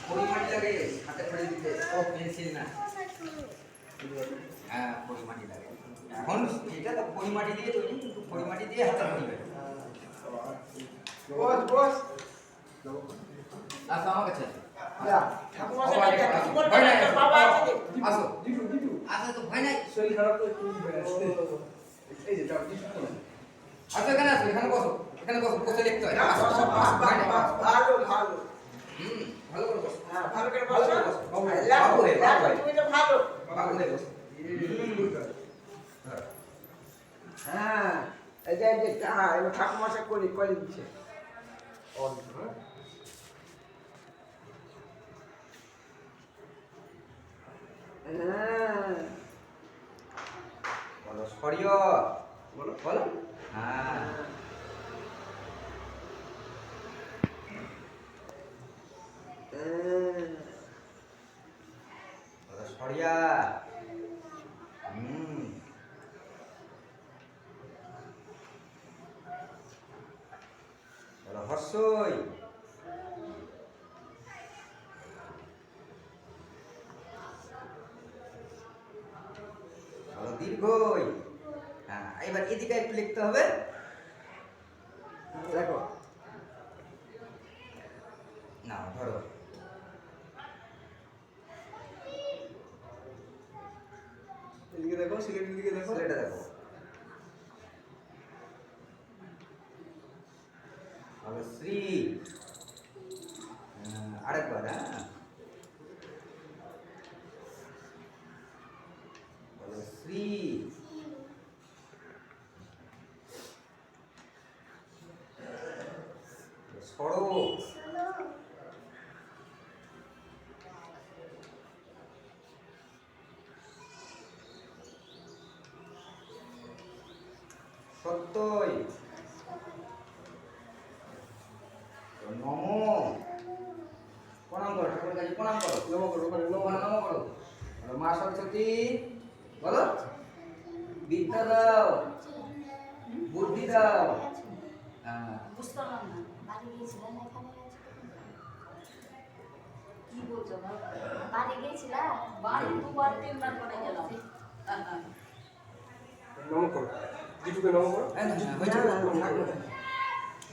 পরিমাটি লাগে হাতে ধরে দিতে ও পেন্সিল না হ্যাঁ পরিমাটি লাগে এখন এটা তো পরিমাটি দিয়ে তৈরি কিন্তু পরিমাটি দিয়ে হাতে ধরবে বস বস আসো আমার কাছে ঠাকুমা সাথে কি বলবে বাবা আছে আসো দিদু দিদু আসো তো ভয় নাই শরীর খারাপ তো একটু বেড়াচ্ছে এই যে যাও দিদু আসো এখানে আসো এখানে বসো বসে লিখতে হয় আসো ভালো ভালো ভালো করে বসো হ্যাঁ ভালো করে বসো বাবু হে বাবু হে তুমি তো ভালো বাবু হে বসো হ্যাঁ এই যে হ্যাঁ এবার ঠাকুমা সাথে করে দিচ্ছে হ্যাঁ বলো সরিয় বলো বলো হ্যাঁ বলো সরিয়া বলো হর্ষই বলো দীর্ঘই হ্যাঁ এবার এদিকে একটু লিখতে হবে দেখো না ধরো এদিকে দেখো সিলেটের দিকে দেখো এটা দেখো বলো শ্রী আরেকবার হ্যাঁ বলো শ্রী সড়ো সত্যই নম প্রণাম করো ঠাকুরের কাছে প্রণাম করো নম করো নম করো বলো মা সরস্বতী বলো বিদ্যা দাও বুদ্ধি দাও বুঝতে পারলাম না বাড়ি গিয়েছিলাম এখানে কি বলছো বাড়ি গিয়েছিলাম বাড়ি দুবার তিনবার করে গেলাম নম করো দিদুকে নম করো হ্যাঁ হয়েছে